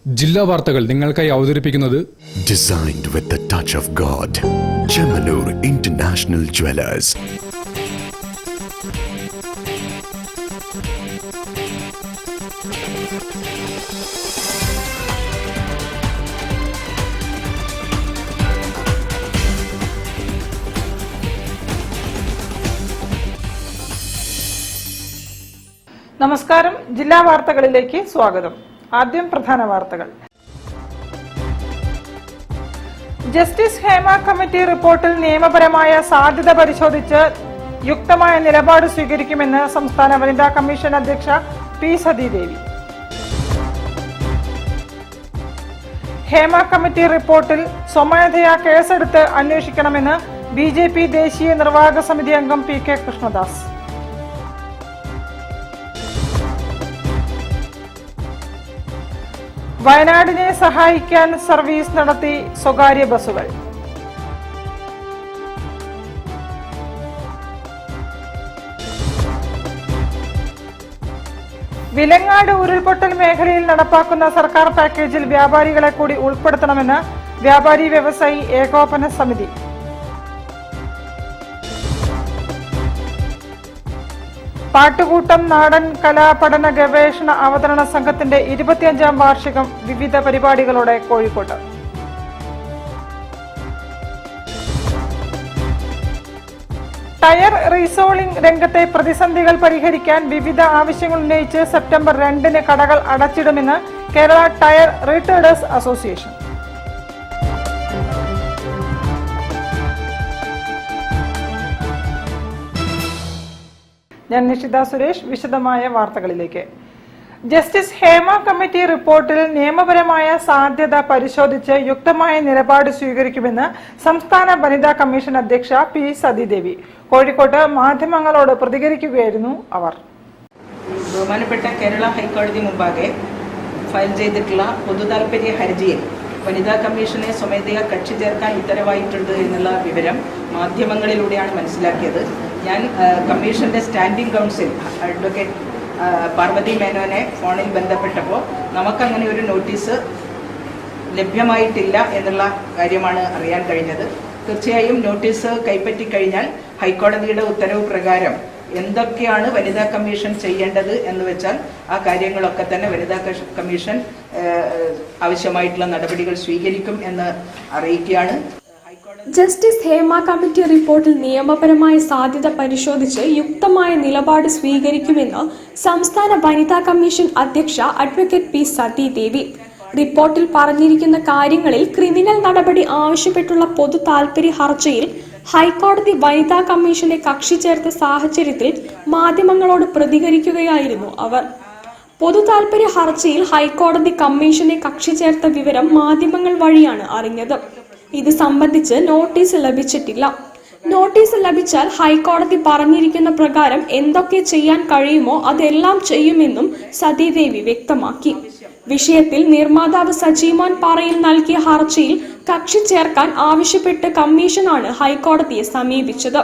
ജില്ലാ വാർത്തകൾ നിങ്ങൾക്കായി അവതരിപ്പിക്കുന്നത് Designed with the touch of God. Chemanur International Jewelers. നമസ്കാരം. ജില്ലാ വാർത്തകളിലേക്ക് സ്വാഗതം. ആദ്യം പ്രധാന വാർത്തകൾ. ജസ്റ്റിസ് ഹേമ കമ്മിറ്റി റിപ്പോർട്ടിൽ നിയമപരമായ സാധ്യത പരിശോധിച്ച് യുക്തമായ നിലപാട് സ്വീകരിക്കുമെന്ന് സംസ്ഥാന വനിതാ കമ്മീഷൻ അധ്യക്ഷ പി സതീദേവി. ഹേമ കമ്മിറ്റി റിപ്പോർട്ടിൽ സ്വമേധയാ കേസെടുത്ത് അന്വേഷിക്കണമെന്ന് ബിജെപി ദേശീയ നിർവാഹക സമിതി അംഗം പി കെ കൃഷ്ണദാസ്. വയനാടിനെ സഹായിക്കാൻ സർവീസ് നടത്തി സ്വകാര്യ ബസുകൾ. വിലങ്ങാട് ഉരുൾപൊട്ടൽ മേഖലയിൽ നടപ്പാക്കുന്ന സർക്കാർ പാക്കേജിൽ വ്യാപാരികളെ കൂടി ഉൾപ്പെടുത്തണമെന്ന് വ്യാപാരി വ്യവസായി ഏകോപന സമിതി. പാട്ടുകൂട്ടം നാടൻ കലാപഠന ഗവേഷണ അവതരണ സംഘത്തിന്റെ 25ാം വാർഷികം വിവിധ പരിപാടികളോടെ കോഴിക്കോട്ട്. ടയർ റീസോളിംഗ് രംഗത്തെ പ്രതിസന്ധികൾ പരിഹരിക്കാൻ വിവിധ ആവശ്യങ്ങൾ ഉന്നയിച്ച് സെപ്റ്റംബർ 2-ന് കടകൾ അടച്ചിടുമെന്ന് കേരള ടയർ റീറ്റെയിലേഴ്സ് അസോസിയേഷൻ. ഞാൻ നിഷിത സുരേഷ്. വിശദമായ വാർത്തകളിലേക്ക്. ജസ്റ്റിസ് ഹേമ കമ്മിറ്റി റിപ്പോർട്ടിൽ നിയമപരമായ സാധ്യത പരിശോധിച്ച് യുക്തമായ നിലപാട് സ്വീകരിക്കുമെന്ന് സംസ്ഥാന വനിതാ കമ്മീഷൻ അധ്യക്ഷ പി സതീദേവി കോഴിക്കോട്ട് മാധ്യമങ്ങളോട് പ്രതികരിക്കുകയായിരുന്നു അവർ. ബഹുമാനപ്പെട്ട കേരള ഹൈക്കോടതി മുമ്പാകെ ഫയൽ ചെയ്തിട്ടുള്ള പൊതുതാൽപര്യ ഹർജിയിൽ വനിതാ കമ്മീഷനെ സ്വമേധയാ കക്ഷി ചേർക്കാൻ ഉത്തരവായിട്ടുണ്ട് എന്നുള്ള വിവരം മാധ്യമങ്ങളിലൂടെയാണ് മനസ്സിലാക്കിയത്. ഞാൻ കമ്മീഷൻ്റെ സ്റ്റാൻഡിംഗ് കൗൺസിൽ അഡ്വക്കേറ്റ് പാർവതി മേനോനെ ഫോണിൽ ബന്ധപ്പെട്ടപ്പോൾ നമുക്കങ്ങനെ ഒരു നോട്ടീസ് ലഭ്യമായിട്ടില്ല എന്നുള്ള കാര്യമാണ് അറിയാൻ കഴിഞ്ഞത്. തീർച്ചയായും നോട്ടീസ് കൈപ്പറ്റിക്കഴിഞ്ഞാൽ ഹൈക്കോടതിയുടെ ഉത്തരവ് പ്രകാരം എന്തൊക്കെയാണ് വനിതാ കമ്മീഷൻ ചെയ്യേണ്ടത് എന്ന് വെച്ചാൽ ആ കാര്യങ്ങളൊക്കെ തന്നെ വനിതാ കമ്മീഷൻ ആവശ്യമായിട്ടുള്ള നടപടികൾ സ്വീകരിക്കും എന്ന് അറിയിക്കുകയാണ്. ജസ്റ്റിസ് ഹേമ കമ്മിറ്റി റിപ്പോർട്ടിൽ നിയമപരമായ സാധ്യത പരിശോധിച്ച് യുക്തമായ നിലപാട് സ്വീകരിക്കുമെന്ന് സംസ്ഥാന വനിതാ കമ്മീഷൻ അധ്യക്ഷ അഡ്വക്കേറ്റ് പി സതീദേവി. റിപ്പോർട്ടിൽ പറഞ്ഞിരിക്കുന്ന കാര്യങ്ങളിൽ ക്രിമിനൽ നടപടി ആവശ്യപ്പെട്ടുള്ള പൊതു താൽപര്യ ഹർജിയിൽ ഹൈക്കോടതി വനിതാ കമ്മീഷനെ കക്ഷി ചേർത്ത സാഹചര്യത്തിൽ മാധ്യമങ്ങളോട് പ്രതികരിക്കുകയായിരുന്നു അവർ. പൊതു താൽപര്യ ഹർജിയിൽ ഹൈക്കോടതി കമ്മീഷനെ കക്ഷി ചേർത്ത വിവരം മാധ്യമങ്ങൾ വഴിയാണ് അറിഞ്ഞത്. ഇത് സംബന്ധിച്ച് നോട്ടീസ് ലഭിച്ചിട്ടില്ല. നോട്ടീസ് ലഭിച്ചാൽ ഹൈക്കോടതി പറഞ്ഞിരിക്കുന്ന പ്രകാരം എന്തൊക്കെ ചെയ്യാൻ കഴിയുമോ അതെല്ലാം ചെയ്യുമെന്നും സതീദേവി വ്യക്തമാക്കി. വിഷയത്തിൽ നിർമ്മാതാവ് സജീമോൻ പാറയിൽ നൽകിയ ഹർജിയിൽ കക്ഷി ചേർക്കാൻ ആവശ്യപ്പെട്ട് കമ്മീഷനാണ് ഹൈക്കോടതിയെ സമീപിച്ചത്.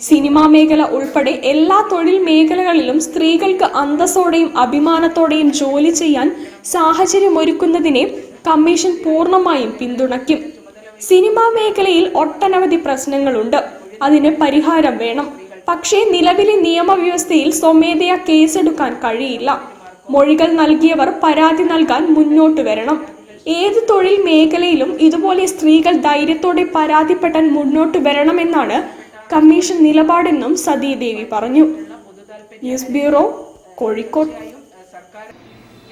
സിനിമാ മേഖല ഉൾപ്പെടെ എല്ലാ തൊഴിൽ മേഖലകളിലും സ്ത്രീകൾക്ക് അന്തസ്സോടെയും അഭിമാനത്തോടെയും ജോലി ചെയ്യാൻ സാഹചര്യമൊരുക്കുന്നതിനെ കമ്മീഷൻ പൂർണ്ണമായും പിന്തുണയ്ക്കും. സിനിമാ മേഖലയിൽ ഒട്ടനവധി പ്രശ്നങ്ങളുണ്ട്, അതിന് പരിഹാരം വേണം. പക്ഷേ നിലവിലെ നിയമവ്യവസ്ഥയിൽ സ്വമേധയാ കേസെടുക്കാൻ കഴിയില്ല. മൊഴികൾ നൽകിയവർ പരാതി നൽകാൻ മുന്നോട്ട് വരണം. ഏത് തൊഴിൽ മേഖലയിലും ഇതുപോലെ സ്ത്രീകൾ ധൈര്യത്തോടെ പരാതിപ്പെടാൻ മുന്നോട്ട് വരണമെന്നാണ് കമ്മീഷൻ നിലപാടെന്നും സതീദേവി പറഞ്ഞു. News bureau, Kozhikode.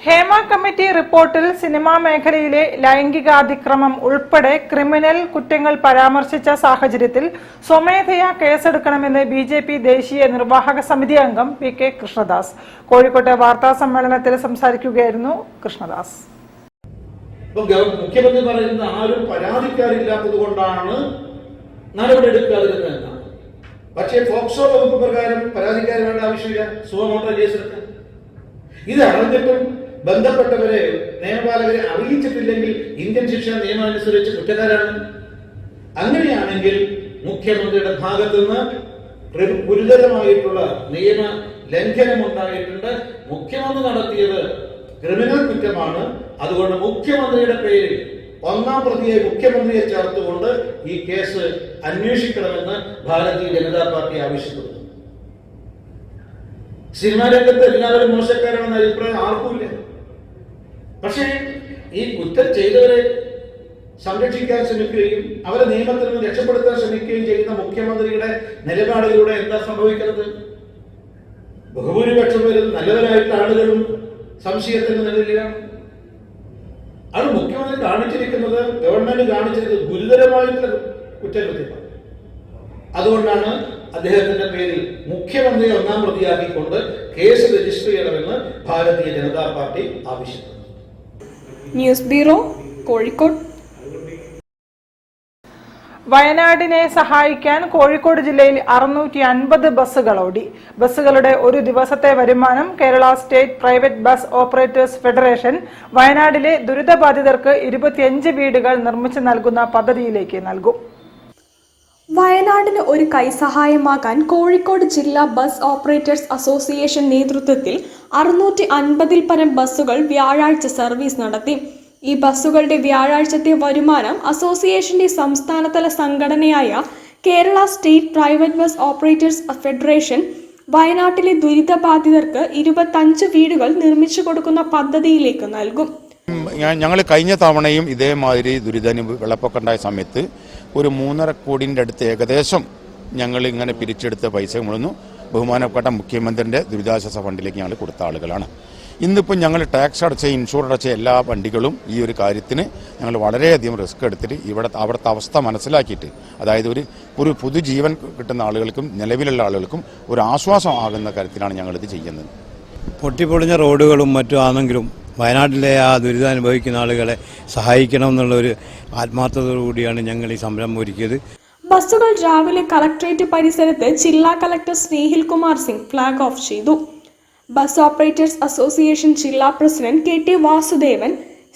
Hema committee റിപ്പോർട്ടിൽ സിനിമാ മേഖലയിലെ ലൈംഗികാതിക്രമം ഉൾപ്പെടെ ക്രിമിനൽ കുറ്റങ്ങൾ പരാമർശിച്ച സാഹചര്യത്തിൽ സ്വമേധയാ കേസെടുക്കണമെന്ന് ബിജെപി ദേശീയ നിർവാഹക സമിതി അംഗം പി കെ കൃഷ്ണദാസ് കോഴിക്കോട്ടെ വാർത്താ സമ്മേളനത്തിൽ സംസാരിക്കുകയായിരുന്നു കൃഷ്ണദാസ്. മുഖ്യമന്ത്രി പറയുന്നത് ആരും പരാതിക്കാരില്ലാത്തത് കൊണ്ടാണ് നടപടിയെടുക്കാതിരുന്നതെന്നാണ്. പക്ഷേ ഫോക്സോ വകുപ്പ് പ്രകാരം പരാതിക്കാർ വേണ്ട ആവശ്യമില്ല, സുഖമോട്ടോ കേസെടുക്കാൻ. ഇത് അറിഞ്ഞിട്ടും ബന്ധപ്പെട്ടവരെ നിയമപാലകരെ അറിയിച്ചിട്ടില്ലെങ്കിൽ ഇന്ത്യൻ ശിക്ഷാ നിയമം അനുസരിച്ച് കുറ്റക്കാരാണ്. അങ്ങനെയാണെങ്കിൽ മുഖ്യമന്ത്രിയുടെ ഭാഗത്തു നിന്ന് ഗുരുതരമായിട്ടുള്ള നിയമ ലംഘനമുണ്ടായിട്ടുണ്ട്. മുഖ്യമന്ത്രി നടത്തിയത് ക്രിമിനൽ കുറ്റമാണ്. അതുകൊണ്ട് മുഖ്യമന്ത്രിയുടെ പേരിൽ ഒന്നാം പ്രതിയെ മുഖ്യമന്ത്രിയെ ചേർത്തുകൊണ്ട് ഈ കേസ് അന്വേഷിക്കണമെന്ന് ഭാരതീയ ജനതാ പാർട്ടി ആവശ്യപ്പെടുന്നു. സിനിമാ രംഗത്ത് എല്ലാവരും മോശക്കാരാണെന്ന അഭിപ്രായം ആർക്കുമില്ല. പക്ഷേ ഈ കുറ്റം ചെയ്തവരെ സംരക്ഷിക്കാൻ ശ്രമിക്കുകയും അവരെ നിയമത്തിൽ നിന്ന് രക്ഷപ്പെടുത്താൻ ശ്രമിക്കുകയും ചെയ്യുന്ന മുഖ്യമന്ത്രിയുടെ നിലപാടിലൂടെ എന്താ സംഭവിക്കുന്നത്? ബഹുഭൂരിപക്ഷം വരുന്ന നല്ലവരായിട്ടുള്ള ആളുകളും സംശയത്തിന് നിലയിലാണ്. അത് മുഖ്യമന്ത്രി കാണിച്ചിരിക്കുന്നത്, ഗവൺമെന്റ് കാണിച്ചിരിക്കുന്നത് ഗുരുതരമായിട്ടുള്ള കുറ്റകൃത്യമാണ്. അതുകൊണ്ടാണ് അദ്ദേഹത്തിന്റെ പേരിൽ മുഖ്യമന്ത്രിയെ ഒന്നാം പ്രതിയാക്കിക്കൊണ്ട് കേസ് രജിസ്റ്റർ ചെയ്യണമെന്ന് ഭാരതീയ ജനതാ പാർട്ടി ആവശ്യപ്പെടുന്നു. News bureau, Kozhikode. വയനാടിനെ സഹായിക്കാൻ കോഴിക്കോട് ജില്ലയിൽ 650 ബസ്സുകൾ ഓടി. ബസ്സുകളുടെ ഒരു ദിവസത്തെ വരുമാനം Kerala state private bus operators federation വയനാടിലെ ദുരിതബാധിതർക്ക് 25 വീടുകൾ നിർമ്മിച്ചു നൽകുന്ന പദ്ധതിയിലേക്ക് നൽകും. വയനാടിന് ഒരു കൈസഹായമാകാൻ കോഴിക്കോട് ജില്ലാ ബസ് ഓപ്പറേറ്റേഴ്സ് അസോസിയേഷൻ നേതൃത്വത്തിൽ 650-ൽ പരം ബസ്സുകൾ വ്യാഴാഴ്ച സർവീസ് നടത്തി. ഈ ബസ്സുകളുടെ വ്യാഴാഴ്ചത്തെ വരുമാനം അസോസിയേഷന്റെ സംസ്ഥാനതല സംഘടനയായ Kerala state private bus operators federation വയനാട്ടിലെ ദുരിതബാധിതർക്ക് 25 വീടുകൾ നിർമ്മിച്ചു കൊടുക്കുന്ന പദ്ധതിയിലേക്ക് നൽകും. ഞങ്ങൾ കഴിഞ്ഞ തവണയും ഇതേമാതിരി വെള്ളപ്പൊക്കമുണ്ടായ സമയത്ത് ഒരു 3.5 കോടിൻ്റെ അടുത്ത് ഏകദേശം ഞങ്ങൾ ഇങ്ങനെ പിരിച്ചെടുത്ത പൈസ മുഴുവൻ ബഹുമാനപ്പെട്ട മുഖ്യമന്ത്രിൻ്റെ ദുരിതാശ്വാസ ഫണ്ടിലേക്ക് ഞങ്ങൾ കൊടുത്ത ആളുകളാണ്. ഇന്നിപ്പോൾ ഞങ്ങൾ ടാക്സ് അടച്ച, ഇൻഷുർ അടച്ച എല്ലാ വണ്ടികളും ഈ ഒരു കാര്യത്തിന് ഞങ്ങൾ വളരെയധികം റിസ്ക് എടുത്തിട്ട് അവിടുത്തെ അവസ്ഥ മനസ്സിലാക്കിയിട്ട്, അതായത് ഒരു പുതുജീവൻ കിട്ടുന്ന ആളുകൾക്കും നിലവിലുള്ള ആളുകൾക്കും ഒരു ആശ്വാസം ആകുന്ന കാര്യത്തിലാണ് ഞങ്ങളിത് ചെയ്യുന്നത്. പൊട്ടിപ്പൊളിഞ്ഞ റോഡുകളും മറ്റും ആണെങ്കിലും വയനാട്ടിലെ ആ ദുരിതം അനുഭവിക്കുന്ന ആളുകളെ സഹായിക്കണം എന്നുള്ളൊരു ആത്മാർത്ഥതയോടുകൂടിയാണ് ഞങ്ങൾ ഈ സംരംഭം ഒരുക്കിയത്. ബസ്സുകൾ രാവിലെ കളക്ടറേറ്റ് പരിസരത്ത് ജില്ലാ collector Snehil Kumar Singh flag off ചെയ്തു. ബസ് ഓപ്പറേറ്റേഴ്സ് അസോസിയേഷൻ ജില്ലാ president KT Vasudevan,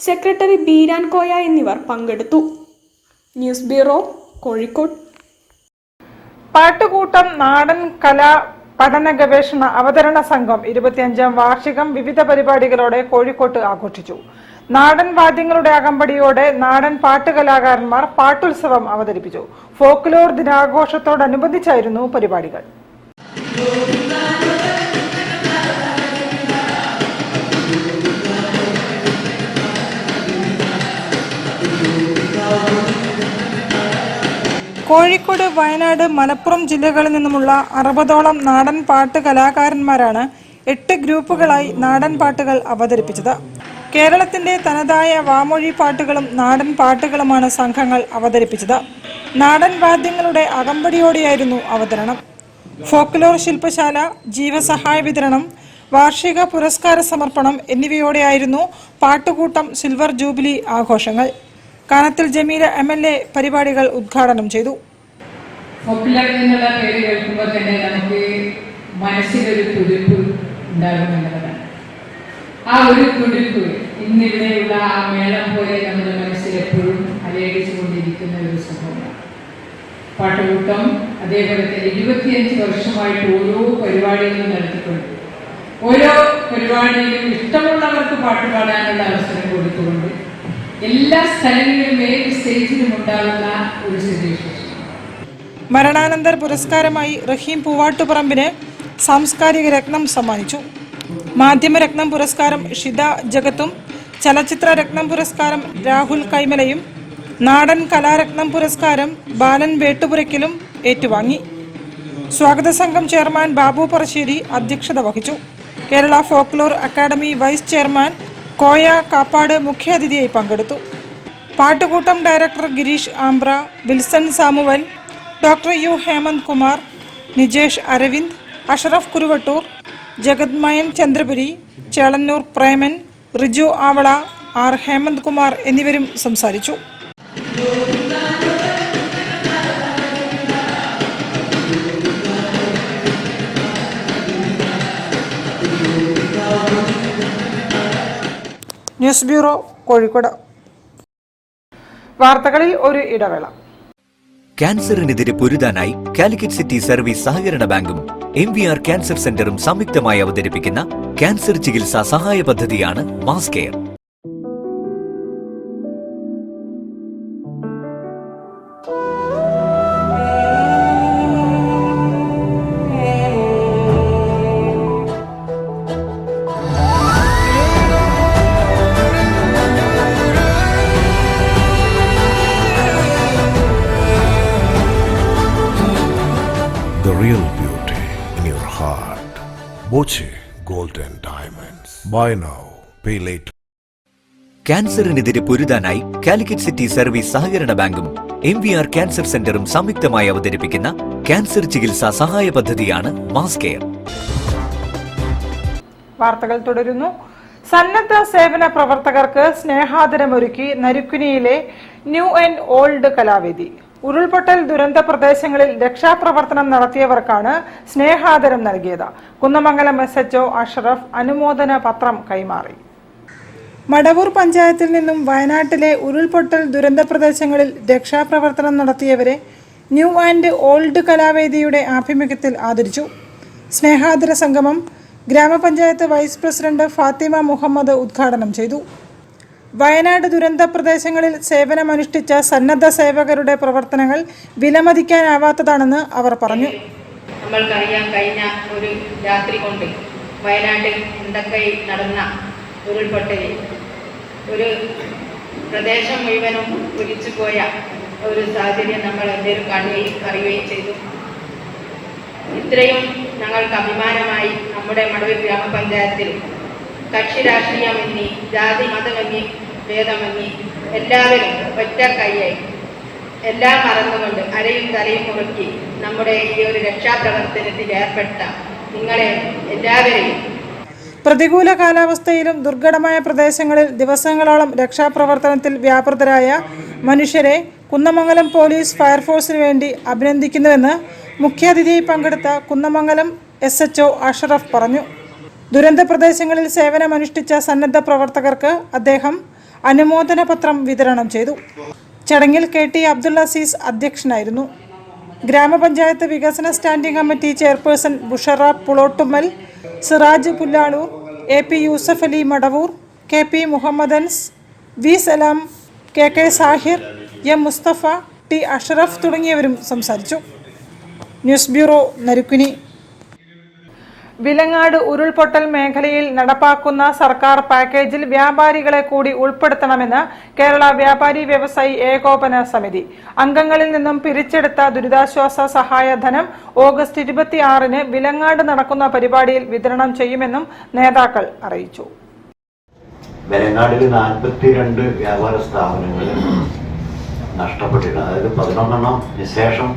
secretary Beeran Koya എന്നിവർ പങ്കെടുത്തു. News bureau, Kozhikode. പാട്ടുകൂട്ടം നാടൻ കലാ പഠന ഗവേഷണ അവതരണ സംഘം 25ാം വാർഷികം വിവിധ പരിപാടികളോടെ കോഴിക്കോട്ട് ആഘോഷിച്ചു. നാടൻ വാദ്യങ്ങളുടെ അകമ്പടിയോടെ നാടൻ പാട്ടുകലാകാരന്മാർ പാട്ടുത്സവം അവതരിപ്പിച്ചു. ഫോക്ലോർ ദിനാഘോഷത്തോടനുബന്ധിച്ചായിരുന്നു പരിപാടികൾ. കോഴിക്കോട്, വയനാട്, മലപ്പുറം ജില്ലകളിൽ നിന്നുമുള്ള 60ഓളം നാടൻ പാട്ട് കലാകാരന്മാരാണ് 8 ഗ്രൂപ്പുകളായി നാടൻ പാട്ടുകൾ അവതരിപ്പിച്ചത്. കേരളത്തിന്റെ തനതായ വാമൊഴി പാട്ടുകളും നാടൻ പാട്ടുകളുമാണ് സംഘങ്ങൾ അവതരിപ്പിച്ചത്. നാടൻ വാദ്യങ്ങളുടെ അകമ്പടിയോടെയായിരുന്നു അവതരണം. ഫോക്ലോർ ശില്പശാല, ജീവസഹായ വിതരണം, വാർഷിക പുരസ്കാര സമർപ്പണം എന്നിവയോടെയായിരുന്നു പാട്ടുകൂട്ടം സിൽവർ ജൂബിലി ആഘോഷങ്ങൾ. കാനത്തിൽ ജമീല MLA പരിപാടികൾ ഉദ്ഘാടനം ചെയ്തു. പോപ്പുലർ എന്നുള്ള പേര് കേൾക്കുമ്പോൾ തന്നെ നമുക്ക് മനസ്സിലൊരു തുടിപ്പ് ഉണ്ടാകുമെന്നുള്ളതാണ്. ആ ഒരു തുടിപ്പ് ഇന്നിവിടെയുള്ള ആ മേളം പോലെ നമ്മുടെ മനസ്സിൽ എപ്പോഴും അലയടിച്ചുകൊണ്ടിരിക്കുന്ന ഒരു സംഭവമാണ് പാട്ടുകൂട്ടം. അതേപോലെ തന്നെ 25 വർഷമായിട്ട് ഓരോ പരിപാടികളും നടത്തിക്കൊണ്ട് ഓരോ പരിപാടിയിലും ഇഷ്ടമുള്ളവർക്ക് പാട്ട് പാടാനുള്ള അവസരം കൊടുത്തുകൊണ്ട് എല്ലാ സ്ഥലങ്ങളിലും ഏത് സ്റ്റേജിലും ഉണ്ടാകുന്ന ഒരു സ്ഥിതിവിശേഷം. മരണാനന്തര പുരസ്കാരമായി റഹീം പൂവാട്ടുപറമ്പിന് സാംസ്കാരിക രത്നം സമ്മാനിച്ചു. മാധ്യമരത്നം പുരസ്കാരം ഷിത ജഗത്തും, ചലച്ചിത്ര രത്നം പുരസ്കാരം രാഹുൽ കൈമലയും, നാടൻ കലാരത്നം പുരസ്കാരം ബാലൻ വേട്ടുപുരയ്ക്കലും ഏറ്റുവാങ്ങി. സ്വാഗത സംഘം ചെയർമാൻ ബാബു പറശ്ശേരി അധ്യക്ഷത വഹിച്ചു. Kerala folklore academy vice chairman Koya Kappad മുഖ്യാതിഥിയായി പങ്കെടുത്തു. Pattukoottam director Girish Ambra, Wilson Samuel, doctor U Hemanth Kumar, Nijesh Aravind, Ashraf Kuruvattoor, Jagathmayan Chandrapuri, Chelannur Preman, Riju Avala, R Hemanth Kumar എന്നിവരും സംസാരിച്ചു. News bureau, Kozhikode. വാർത്തകളിൽ ഒരു ഇടവേള. ക്യാൻസറിനെതിരെ പൊരുതാനായി കാലിക്കറ്റ് സിറ്റി സർവീസ് സഹകരണ ബാങ്കും MVR ക്യാൻസർ സെന്ററും സംയുക്തമായി അവതരിപ്പിക്കുന്ന ക്യാൻസർ ചികിത്സാ സഹായ പദ്ധതിയാണ് mass care. real beauty in your heart. Boche Golden Diamonds. Buy now, pay later. ക്യാൻസറിനെതിരെ പൊരുതാനായി കാലിക്കറ്റ് സിറ്റി സർവീസ് സഹകരണ ബാങ്കും MVR ക്യാൻസർ സെന്ററും സംയുക്തമായി അവതരിപ്പിക്കുന്ന ക്യാൻസർ ചികിത്സാ സഹായ പദ്ധതിയാണ് മാസ് കെയർ. വാർത്തകൾ തുടരുന്നു. സന്നദ്ധ സേവന പ്രവർത്തകർക്ക് സ്നേഹാദരമൊരുക്കി നരുക്കുനിയിലെ ന്യൂ ആൻഡ് ഓൾഡ് കലാവേദി. ഉരുൾപൊട്ടൽ ദുരന്ത പ്രദേശങ്ങളിൽ രക്ഷാപ്രവർത്തനം നടത്തിയവർക്കാണ് സ്നേഹാദരം നൽകിയത്. കുന്നമംഗലം SHO അഷ്റഫ് അനുമോദന പത്രം കൈമാറി. മടവൂർ പഞ്ചായത്തിൽ നിന്നും വയനാട്ടിലെ ഉരുൾപൊട്ടൽ ദുരന്ത പ്രദേശങ്ങളിൽ രക്ഷാപ്രവർത്തനം നടത്തിയവരെ ന്യൂ ആൻഡ് ഓൾഡ് കലാവേദിയുടെ ആഭിമുഖ്യത്തിൽ ആദരിച്ചു. സ്നേഹാദര സംഗമം ഗ്രാമപഞ്ചായത്ത് വൈസ് പ്രസിഡന്റ് ഫാത്തിമ മുഹമ്മദ് ഉദ്ഘാടനം ചെയ്തു. വയനാട് ദുരന്ത പ്രദേശങ്ങളിൽ സേവനമനുഷ്ഠിച്ച സന്നദ്ധ സേവകരുടെ പ്രവർത്തനങ്ങൾ വിലമതിക്കാനാവാത്തതാണെന്ന് അവർ പറഞ്ഞു. നമ്മൾക്കറിയാം, കഴിഞ്ഞ ഒരു രാത്രി കൊണ്ട് വയനാട്ടിൽ എന്തൊക്കെ നടന്ന ഉരുൾപൊട്ടലിൽ ഒരു പ്രദേശം മുഴുവനും ഒലിച്ചു പോയ ഒരു സാഹചര്യം നമ്മൾ എല്ലാവരും അറിയുകയും ചെയ്തു. ഇത്രയും ഞങ്ങൾക്ക് അഭിമാനമായി നമ്മുടെ മടവൂർ ഗ്രാമപഞ്ചായത്തിൽ കക്ഷി രാഷ്ട്രീയമെന്നി ജാതി മതമെന്നി ഭേദമെന്നി എല്ലാവരും ഒറ്റ കൈയായി എല്ലാം മറന്നുകൊണ്ട് അരയും തലയും മുറുക്കി നമ്മുടെ ഈ ഒരു രക്ഷാപ്രവർത്തനത്തിൽ ഏർപ്പെട്ട നിങ്ങളെ എല്ലാവരെയും പ്രതികൂല കാലാവസ്ഥയിലും ദുർഘടമായ പ്രദേശങ്ങളിൽ ദിവസങ്ങളോളം രക്ഷാപ്രവർത്തനത്തിൽ വ്യാപൃതരായ മനുഷ്യരെ കുന്നമംഗലം പോലീസ് ഫയർഫോഴ്സിന് വേണ്ടി അഭിനന്ദിക്കുന്നുവെന്ന് മുഖ്യാതിഥിയായി പങ്കെടുത്ത കുന്നമംഗലം SHO അഷ്റഫ് പറഞ്ഞു. ദുരന്ത പ്രദേശങ്ങളിൽ സേവനമനുഷ്ഠിച്ച സന്നദ്ധ പ്രവർത്തകർക്ക് അദ്ദേഹം അനുമോദന പത്രം വിതരണം ചെയ്തു. ചടങ്ങിൽ KT അബ്ദുൽ അസീസ് അധ്യക്ഷനായിരുന്നു. ഗ്രാമപഞ്ചായത്ത് വികസന standing committee chairperson Bushara Pulottummal, Siraj Pullalur, AP Yusuf Ali Madavoor, KP Muhammad Anas, V Salam, KK Sahir, M Mustafa, T Ashraf തുടങ്ങിയവരും സംസാരിച്ചു. News bureau, Narikkuni. വിലങ്ങാട് ഉരുൾപൊട്ടൽ മേഖലയിൽ നടപ്പാക്കുന്ന സർക്കാർ പാക്കേജിൽ വ്യാപാരികളെ കൂടി ഉൾപ്പെടുത്തണമെന്ന് കേരള വ്യാപാരി വ്യവസായി ഏകോപന സമിതി. അംഗങ്ങളിൽ നിന്നും പിരിച്ചെടുത്ത ദുരിതാശ്വാസ സഹായധനം ഓഗസ്റ്റ് 26-ന് വിലങ്ങാട് നടക്കുന്ന പരിപാടിയിൽ വിതരണം ചെയ്യുമെന്നും നേതാക്കൾ അറിയിച്ചു. വിലങ്ങാടിൽ 42 വ്യാപാര സ്ഥാപനങ്ങൾ നഷ്ടപ്പെട്ടിട്ടുണ്ട്. അതായത് 11 നിശേഷം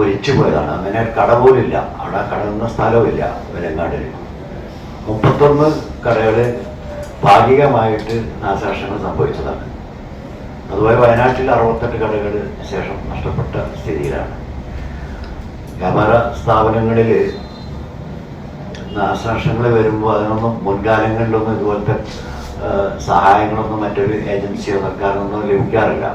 ഒലിച്ചു പോയതാണ്. അങ്ങനെ കട പോലില്ല, അവിടെ കടന്ന സ്ഥലവുമില്ല വിലങ്ങാടിൽ. 31 കടകൾ ഭാഗികമായിട്ട് നാശനഷ്ടങ്ങൾ സംഭവിച്ചതാണ്. അതുപോലെ വയനാട്ടിൽ 68 കടകൾ ശേഷം നഷ്ടപ്പെട്ട സ്ഥിതിയിലാണ്. വ്യാപാര സ്ഥാപനങ്ങളിൽ നാശനഷ്ടങ്ങൾ വരുമ്പോൾ അതിനൊന്നും മുൻകാലങ്ങളിലൊന്നും ഇതുപോലത്തെ സഹായങ്ങളൊന്നും മറ്റൊരു ഏജൻസിയോ സർക്കാരിനൊന്നും ലഭിക്കാറില്ല.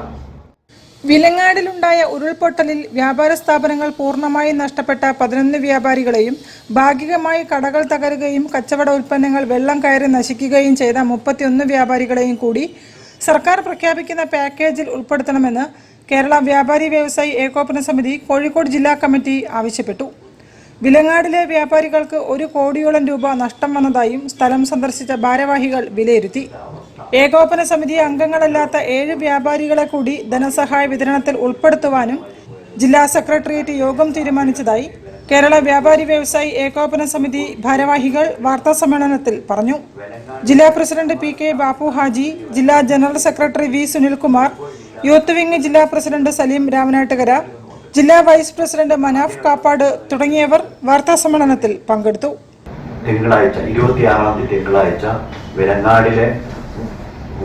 വിലങ്ങാടിലുണ്ടായ ഉരുൾപൊട്ടലിൽ വ്യാപാര സ്ഥാപനങ്ങൾ പൂർണ്ണമായി നഷ്ടപ്പെട്ട 11 വ്യാപാരികളെയും ഭാഗികമായി കടകൾ തകരുകയും കച്ചവട ഉൽപ്പന്നങ്ങൾ വെള്ളം കയറി നശിക്കുകയും ചെയ്ത 31 വ്യാപാരികളെയും കൂടി സർക്കാർ പ്രഖ്യാപിക്കുന്ന പാക്കേജിൽ ഉൾപ്പെടുത്തണമെന്ന് കേരള വ്യാപാരി വ്യവസായി ഏകോപന സമിതി കോഴിക്കോട് ജില്ലാ കമ്മിറ്റി ആവശ്യപ്പെട്ടു. വിലങ്ങാടിലെ വ്യാപാരികൾക്ക് 1 കോടിയോളം രൂപ നഷ്ടം വന്നതായും സ്ഥലം സന്ദർശിച്ച ഭാരവാഹികൾ വിലയിരുത്തി. ഏകോപന സമിതി അംഗങ്ങളല്ലാത്ത 7 വ്യാപാരികളെ കൂടി ധനസഹായ വിതരണത്തിൽ ഉൾപ്പെടുത്തുവാനും ജില്ലാ സെക്രട്ടേറിയറ്റ് യോഗം തീരുമാനിച്ചതായി കേരള വ്യാപാരി വ്യവസായി ഏകോപന സമിതി ഭാരവാഹികൾ വാർത്താസമ്മേളനത്തിൽ പറഞ്ഞു. ജില്ലാ പ്രസിഡന്റ് PK ബാപ്പു ഹാജി, ജില്ലാ general secretary V Sunilkumar, youth wing ജില്ലാ പ്രസിഡന്റ് സലീം രാമനാട്ടുകര, ജില്ലാ വൈസ് പ്രസിഡന്റ് മനാഫ് കാപ്പാട് തുടങ്ങിയവർ വാർത്താസമ്മേളനത്തിൽ പങ്കെടുത്തു. തിങ്കളാഴ്ച 26-ാം തീയതി തിങ്കളാഴ്ച വിലങ്ങാടിലെ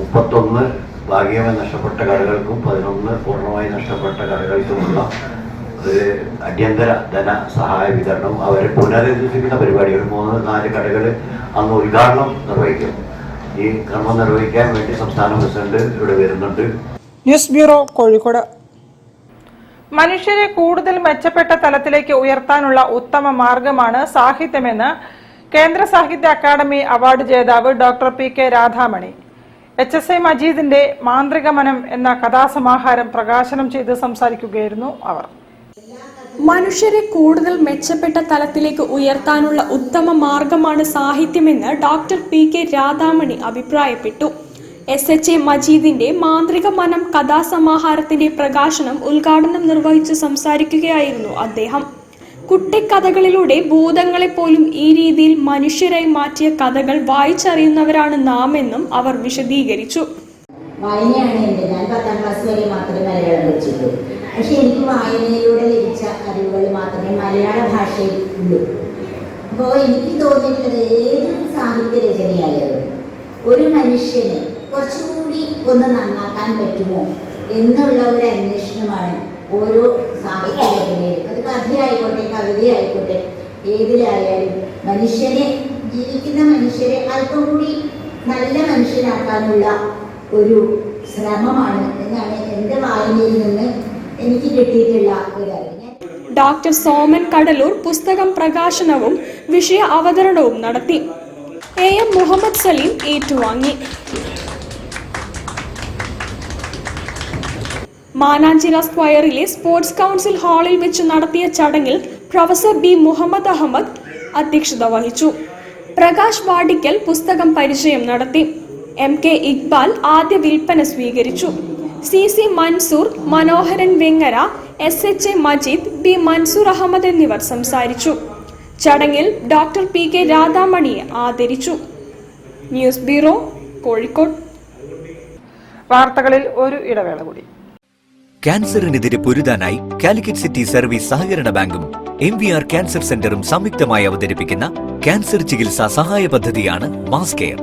31 ഭാഗികമായി നഷ്ടപ്പെട്ട കടകൾക്കും 11 പൂർണ്ണമായി നഷ്ടപ്പെട്ട കടകൾക്കുമുള്ള ഒരു അടിയന്തര ധന സഹായ വിതരണം അവരെ പുനരുദ്ധരിക്കുന്ന പരിപാടി. ഒരു 3-4 കടകൾ അന്ന് ഉദ്ഘാടനം നിർവഹിക്കും. ഈ കർമ്മം നിർവഹിക്കാൻ വേണ്ടി സംസ്ഥാന പ്രസിഡന്റ് ഇവിടെ വരുന്നുണ്ട്. News bureau, Kozhikode. മനുഷ്യരെ കൂടുതൽ മെച്ചപ്പെട്ട തലത്തിലേക്ക് ഉയർത്താനുള്ള ഉത്തമ മാർഗമാണ് സാഹിത്യമെന്ന് കേന്ദ്ര സാഹിത്യ അക്കാദമി അവാർഡ് ജേതാവ് ഡോക്ടർ PK രാധാമണി. HSI മജീദിന്റെ മാന്ത്രിക മനം എന്ന കഥാസമാഹാരം പ്രകാശനം ചെയ്ത് സംസാരിക്കുകയായിരുന്നു അവർ. മനുഷ്യരെ കൂടുതൽ മെച്ചപ്പെട്ട തലത്തിലേക്ക് ഉയർത്താനുള്ള ഉത്തമ മാർഗമാണ് സാഹിത്യമെന്ന് ഡോക്ടർ PK രാധാമണി അഭിപ്രായപ്പെട്ടു. SHI മജീദിന്റെ മാന്ത്രിക മനം കഥാസമാഹാരത്തിന്റെ പ്രകാശനം ഉദ്ഘാടനം നിർവഹിച്ച് സംസാരിക്കുകയായിരുന്നു അദ്ദേഹം. കുട്ടിക്കഥകളിലൂടെ ഭൂതങ്ങളെ പോലും ഈ രീതിയിൽ മനുഷ്യരായി മാറ്റിയ കഥകൾ വായിച്ചറിയുന്നവരാണ് നാം എന്നും അവർ വിശദീകരിച്ചു. വായനയാണ് എൻ്റെ. ഞാൻ 10ാം ക്ലാസ് വരെ മാത്രമേ മലയാളം പഠിച്ചുള്ളൂ. പക്ഷെ എനിക്ക് വായനയിലൂടെ ലഭിച്ച അറിവുകൾ മാത്രമേ മലയാള ഭാഷയിൽ ഉള്ളൂ. അപ്പോൾ എനിക്ക് തോന്നിയിട്ടുള്ളത് ഏതൊരു സാഹിത്യ രചനയായാലും ഒരു മനുഷ്യന് കുറച്ചുകൂടി ഒന്ന് നന്നാക്കാൻ പറ്റുമോ എന്നുള്ള ഒരു അന്വേഷണമാണ് ഓരോ സാഹിത്യ രചനയിലും. അത് കഥയായിക്കോട്ടെ, കവിതയായിക്കോട്ടെ, ഏതിലായാലും മനുഷ്യനെ, ജീവിക്കുന്ന മനുഷ്യരെ അല്പം കൂടി നല്ല മനുഷ്യനാക്കാനുള്ള ഒരു ശ്രമമാണ് എന്നാണ് എൻ്റെ വായനയിൽ നിന്ന് എനിക്ക് കിട്ടിയിട്ടുള്ള ഒരു അറിവ്. ഡോക്ടർ സോമൻ കടലൂർ പുസ്തകം പ്രകാശനവും വിഷയ അവതരണവും നടത്തി. AM മുഹമ്മദ് സലീം ഏറ്റുവാങ്ങി. മാനാഞ്ചിറ സ്ക്വയറിലെ സ്പോർട്സ് കൗൺസിൽ ഹാളിൽ വെച്ച് നടത്തിയ ചടങ്ങിൽ പ്രൊഫസർ B മുഹമ്മദ് അഹമ്മദ് അധ്യക്ഷത വഹിച്ചു. പ്രകാശ് വാടിക്കൽ പുസ്തകം പരിചയം നടത്തി. MK ഇക്ബാൽ ആദ്യ വിൽപ്പന സ്വീകരിച്ചു. CC മൻസൂർ, മനോഹരൻ വെങ്ങര, SHA മജീദ്, B മൻസൂർ അഹമ്മദ് എന്നിവർ സംസാരിച്ചു. ചടങ്ങിൽ ഡോക്ടർ PK രാധാമണിയെ ആദരിച്ചു. News bureau, Kozhikode. വാർത്തകളിൽ ഒരു ഇടവേള കൂടി. ക്യാൻസറിനെതിരെ പൊരുതാനായി കാലിക്കറ്റ് സിറ്റി സർവീസ് സഹകരണ ബാങ്കും MVR ക്യാൻസർ സെന്ററും സംയുക്തമായി അവതരിപ്പിക്കുന്ന ക്യാൻസർ ചികിത്സാ സഹായ പദ്ധതിയാണ് mass care.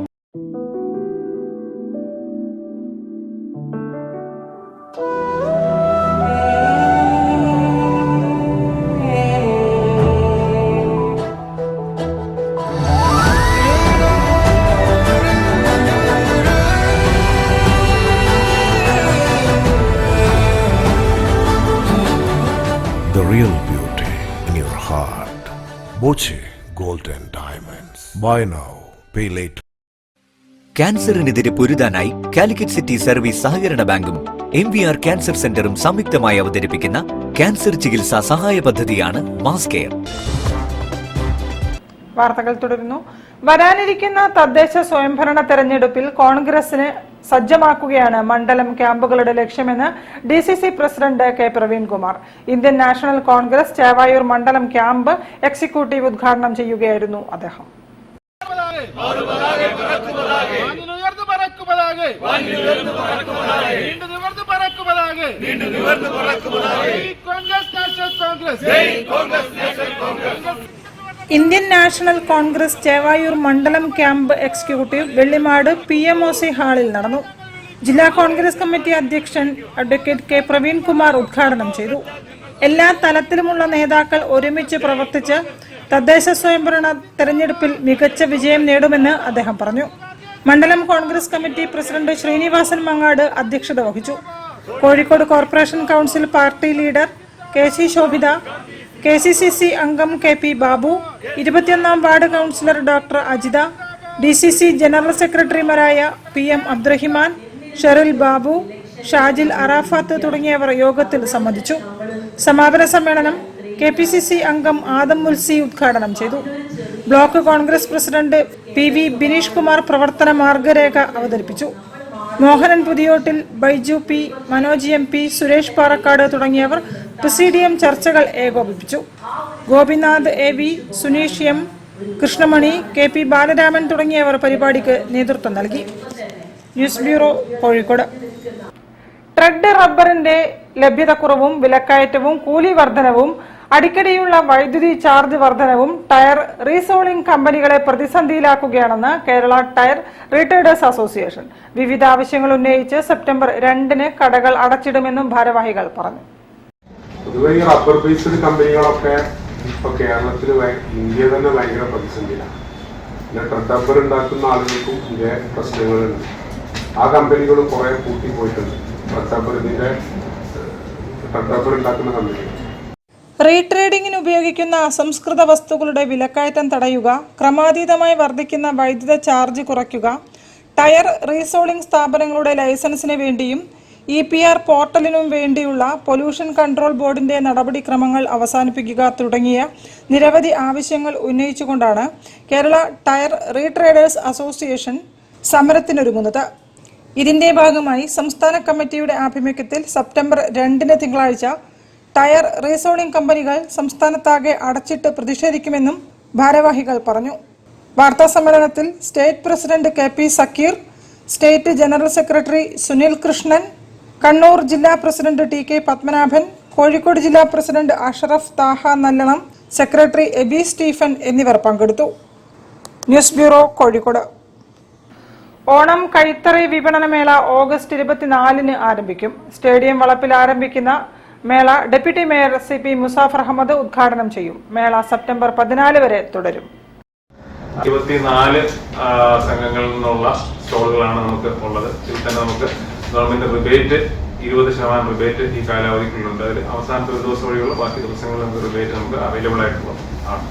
The real beauty in your heart. Boche Gold and Diamonds. Buy now, pay later. ക്യാൻസറിനെതിരെ പൊരുതാനായി കാലിക്കറ്റ് സിറ്റി സർവീസ് സഹകരണ ബാങ്കും MVR ക്യാൻസർ സെന്ററും സംയുക്തമായി അവതരിപ്പിക്കുന്ന ക്യാൻസർ ചികിത്സാ സഹായ പദ്ധതിയാണ് മാസ് കെയർ. വാർത്തകൾ തുടരുന്നു. വരാനിരിക്കുന്ന തദ്ദേശ സ്വയംഭരണ തെരഞ്ഞെടുപ്പിൽ കോൺഗ്രസിന് സജ്ജമാക്കുകയാണ് മണ്ഡലം ക്യാമ്പുകളുടെ ലക്ഷ്യമെന്ന് DCC president K Praveenkumar. Indian national Congress Chevayur മണ്ഡലം ക്യാമ്പ് എക്സിക്യൂട്ടീവ് ഉദ്ഘാടനം ചെയ്യുകയായിരുന്നു അദ്ദേഹം. ഇന്ത്യൻ നാഷണൽ കോൺഗ്രസ് ചേവായൂർ മണ്ഡലം ക്യാമ്പ് എക്സിക്യൂട്ടീവ് വെള്ളിമാട് PMOC ഹാളിൽ നടന്നു. ജില്ലാ കോൺഗ്രസ് കമ്മിറ്റി അധ്യക്ഷൻ അഡ്വക്കേറ്റ് K പ്രവീൺകുമാർ ഉദ്ഘാടനം ചെയ്തു. എല്ലാ തലത്തിലുമുള്ള നേതാക്കൾ ഒരുമിച്ച് പ്രവർത്തിച്ച് തദ്ദേശ സ്വയംഭരണ തെരഞ്ഞെടുപ്പിൽ മികച്ച വിജയം നേടുമെന്ന് അദ്ദേഹം പറഞ്ഞു. മണ്ഡലം കോൺഗ്രസ് കമ്മിറ്റി പ്രസിഡന്റ് ശ്രീനിവാസൻ മങ്ങാട് അധ്യക്ഷത വഹിച്ചു. Kozhikode corporation council party leader KC Shobhita, KCCC അംഗം KP ബാബു, 21ാം ward councillor doctor Ajitha, DCC general സെക്രട്ടറിമാരായ PM അബ്ദുറഹിമാൻ, ഷെറിൽ ബാബു, ഷാജിൽ അറാഫാത്ത് തുടങ്ങിയവർ യോഗത്തിൽ സംബന്ധിച്ചു. സമാപന സമ്മേളനം KPCC അംഗം ആദം മുൽസി ഉദ്ഘാടനം ചെയ്തു. Block Congress president PV Bineesh Kumar പ്രവർത്തന മാർഗരേഖ അവതരിപ്പിച്ചു. മോഹനൻ പുതിയോട്ടിൽ, ബൈജു P, മനോജ് MP, സുരേഷ് പാറക്കാട് തുടങ്ങിയവർ പ്രസിഡിയം ചർച്ചകൾ ഏകോപിപ്പിച്ചു. ഗോപിനാഥ് AV, സുനീഷ് M, കൃഷ്ണമണി, KP ബാലരാമൻ തുടങ്ങിയവർ പരിപാടിക്ക് നേതൃത്വം നൽകി. News bureau, Kozhikode. ട്രെഡ് റബ്ബറിന്റെ ലഭ്യതക്കുറവും വിലക്കയറ്റവും കൂലി വർധനവും അടിക്കടിയുള്ള വൈദ്യുതി ചാർജ് വർധനവും ടയർ റീസോളിംഗ് കമ്പനികളെ പ്രതിസന്ധിയിലാക്കുകയാണെന്ന് കേരള ടയർ റീറ്റെയിലേഴ്സ് അസോസിയേഷൻ. വിവിധ ആവശ്യങ്ങൾ ഉന്നയിച്ച് സെപ്റ്റംബർ 2-ന് കടകൾ അടച്ചിടുമെന്നും ഭാരവാഹികൾ പറഞ്ഞു. പൊതുവെ ഈ റബ്ബർ ബേസ്ഡ് കമ്പനികളൊക്കെ ഇപ്പൊ കേരളത്തിൽ ഇന്ത്യ തന്നെ ഭയങ്കര പ്രതിസന്ധിയിലാണ്. പിന്നെ ട്രെഡ് റബ്ബർ ഉണ്ടാക്കുന്ന ആളുകൾക്കും ഇതേ പ്രശ്നങ്ങളുണ്ട്. ആ കമ്പനികളും കുറെ കൂട്ടിപ്പോയിട്ടുണ്ട്. ട്രെഡ് റബ്ബർ ഉണ്ടാക്കുന്ന കമ്പനികൾ റീട്രേഡിംഗിന് ഉപയോഗിക്കുന്ന അസംസ്കൃത വസ്തുക്കളുടെ വിലക്കയറ്റം തടയുക, ക്രമാതീതമായി വർദ്ധിക്കുന്ന വൈദ്യുത ചാർജ് കുറയ്ക്കുക, ടയർ റീസോളിംഗ് സ്ഥാപനങ്ങളുടെ ലൈസൻസിന് വേണ്ടിയും EPR പോർട്ടലിനും വേണ്ടിയുള്ള പൊല്യൂഷൻ കൺട്രോൾ ബോർഡിന്റെ നടപടിക്രമങ്ങൾ അവസാനിപ്പിക്കുക തുടങ്ങിയ നിരവധി ആവശ്യങ്ങൾ ഉന്നയിച്ചുകൊണ്ടാണ് കേരള ടയർ റീട്രേഡേഴ്സ് അസോസിയേഷൻ സമരത്തിനൊരുങ്ങുന്നത്. ഇതിന്റെ ഭാഗമായി സംസ്ഥാന കമ്മിറ്റിയുടെ ആഭിമുഖ്യത്തിൽ സെപ്റ്റംബർ 2-ന് തിങ്കളാഴ്ച ടയർ റീസോളിംഗ് കമ്പനികൾ സംസ്ഥാനത്താകെ അടച്ചിട്ട് പ്രതിഷേധിക്കുമെന്നും ഭാരവാഹികൾ പറഞ്ഞു. വാർത്താസമ്മേളനത്തിൽ state president KP Zakir, state general secretary Sunil Krishnan, Kannur ജില്ലാ പ്രസിഡന്റ് TK പത്മനാഭൻ, കോഴിക്കോട് ജില്ലാ പ്രസിഡന്റ് അഷറഫ് താഹ നല്ലണം, സെക്രട്ടറി എബി സ്റ്റീഫൻ എന്നിവർ പങ്കെടുത്തു. News bureau, Kozhikode. ഓണം കൈത്തറി വിപണനമേള ഓഗസ്റ്റ് 24-ന് ആരംഭിക്കും. സ്റ്റേഡിയം വളപ്പിൽ ആരംഭിക്കുന്ന മേള deputy mayor CP Muzaffar Ahammed ഉദ്ഘാടനം ചെയ്യും. മേള സെപ്റ്റംബർ 14 വരെ തുടരും. 24 സംഘങ്ങളിൽ നിന്നുള്ള സ്റ്റോളുകളാണ് നമുക്ക് ഉള്ളത്. ഇതിൽ തന്നെ നമുക്ക് ഗവൺമെന്റ് റിബേറ്റ് 20% റിബേറ്റ് ഈ കാലാവധിക്കുള്ളുണ്ട്. അതിൽ അവസാനത്തെ ഒരു ദിവസം വഴിയുള്ള ബാക്കി ദിവസങ്ങളിൽ നമുക്ക് റിബേറ്റ് നമുക്ക് അവൈലബിൾ ആയിട്ടുള്ളത് ആണ്.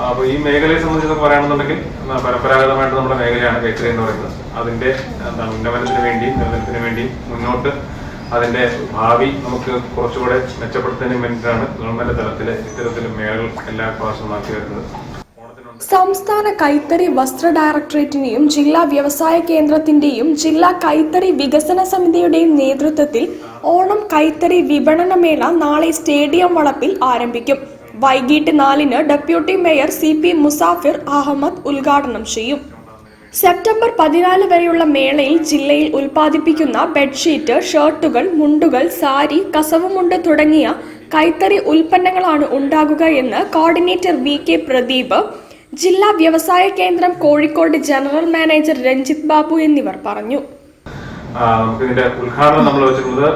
അപ്പോൾ ഈ മേഖലയെ സംബന്ധിച്ച് പറയുകയാണെന്നുണ്ടെങ്കിൽ പരമ്പരാഗതമായിട്ട് നമ്മുടെ മേഖലയാണ് കൈത്തറി എന്ന് പറയുന്നത്. അതിന്റെ ഉന്നമനത്തിന് വേണ്ടിയും നിലനിൽപ്പിന് വേണ്ടിയും മുന്നോട്ട് അതിന്റെ ഭാവി നമുക്ക് കുറച്ചുകൂടെ മെച്ചപ്പെടുത്തുന്നതിന് വേണ്ടിയിട്ടാണ് ഗവൺമെന്റ് തലത്തിൽ ഇത്തരത്തിലും മേളകൾ എല്ലാ പ്രാവശ്യവും നടത്തി വരുന്നത്. സംസ്ഥാന കൈത്തറി വസ്ത്ര ഡയറക്ടറേറ്റിന്റെയും ജില്ലാ വ്യവസായ കേന്ദ്രത്തിന്റെയും ജില്ലാ കൈത്തറി വികസന സമിതിയുടെയും നേതൃത്വത്തിൽ ഓണം കൈത്തറി വിപണനമേള നാളെ സ്റ്റേഡിയം വളപ്പിൽ ആരംഭിക്കും. വൈകിട്ട് 4-ന് deputy mayor CP Muzafir Ahammed ഉദ്ഘാടനം ചെയ്യും. സെപ്റ്റംബർ 14 വരെയുള്ള മേളയിൽ ജില്ലയിൽ ഉൽപ്പാദിപ്പിക്കുന്ന ബെഡ്ഷീറ്റ്, ഷർട്ടുകൾ, മുണ്ടുകൾ, സാരി, കസവുമുണ്ട് തുടങ്ങിയ കൈത്തറി ഉൽപ്പന്നങ്ങളാണ് ഉണ്ടാകുക എന്ന് കോർഡിനേറ്റർ VK പ്രദീപ്, ജില്ലാ വ്യവസായ കേന്ദ്രം കോഴിക്കോട് ജനറൽ മാനേജർ രഞ്ജിത്ത് ബാബു എന്നിവർ പറഞ്ഞു. നമുക്കിതിന്റെ ഉദ്ഘാടനം നമ്മൾ വെച്ചിട്ടുള്ളത്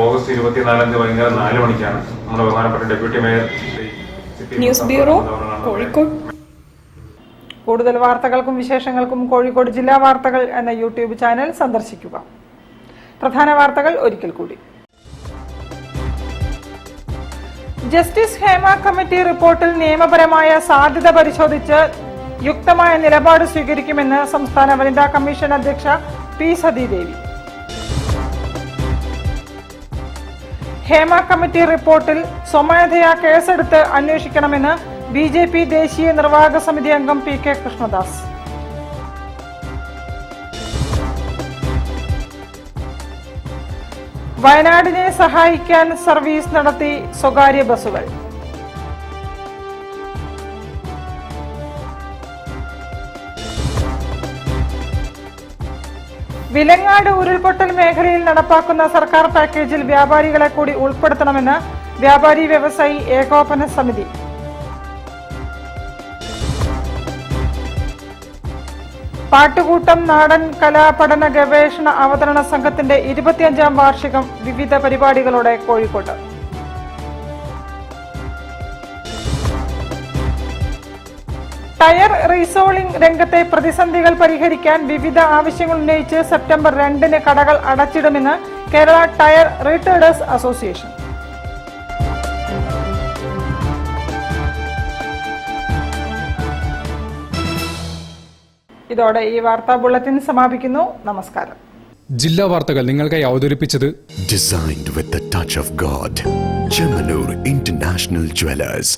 ഓഗസ്റ്റ് 24 വൈകുന്നേരം 4 മണിക്കാണ്. നമ്മുടെ ബഹുമാനപ്പെട്ട deputy mayor news bureau, Kozhikode. കൂടുതൽ വാർത്തകൾക്കും വിശേഷങ്ങൾക്കും കോഴിക്കോട് ജില്ലാ വാർത്തകൾ എന്ന യൂട്യൂബ് ചാനൽ സന്ദർശിക്കുക. പ്രധാന വാർത്തകൾ ഒരിക്കൽ കൂടി. ജസ്റ്റിസ് ഹേമ കമ്മിറ്റി റിപ്പോർട്ടിൽ നിയമപരമായ സാധ്യത പരിശോധിച്ച് യുക്തമായ നിലപാട് സ്വീകരിക്കുമെന്ന് സംസ്ഥാന വനിതാ കമ്മീഷൻ അധ്യക്ഷ P സതീദേവി. ഹേമ കമ്മിറ്റി റിപ്പോർട്ടിൽ സ്വമേധയാ കേസെടുത്ത് അന്വേഷിക്കണമെന്ന് BJP ദേശീയ നിർവാഹക സമിതി അംഗം PK കൃഷ്ണദാസ്. വയനാടിനെ സഹായിക്കാൻ സർവീസ് നടത്തി സ്വകാര്യ ബസുകൾ. വിലങ്ങാട് ഉരുൾപൊട്ടൽ മേഖലയിൽ നടപ്പാക്കുന്ന സർക്കാർ പാക്കേജിൽ വ്യാപാരികളെ കൂടി ഉൾപ്പെടുത്തണമെന്ന് വ്യാപാരി വ്യവസായി ഏകോപന സമിതി. പാട്ടുകൂട്ടം നാടൻ കലാപഠന ഗവേഷണ അവതരണ സംഘത്തിന്റെ 25ാം വാർഷികം വിവിധ പരിപാടികളോടെ കോഴിക്കോട്ട്. ടയർ റീസോളിംഗ് രംഗത്തെ പ്രതിസന്ധികൾ പരിഹരിക്കാൻ വിവിധ ആവശ്യങ്ങൾ ഉന്നയിച്ച് സെപ്റ്റംബർ 2-ന് കടകൾ അടച്ചിടുമെന്ന് കേരള ടയർ റീറ്റെയിലേഴ്സ് അസോസിയേഷൻ. ഇതോടെ ഈ വാർത്താ ബുള്ളറ്റിൻ സമാപിക്കുന്നു. നമസ്കാരം. ജില്ലാ വാർത്തകൾ നിങ്ങൾക്കായി അവതരിപ്പിച്ചത് Designed with the touch of God. Chemanur International Jewelers.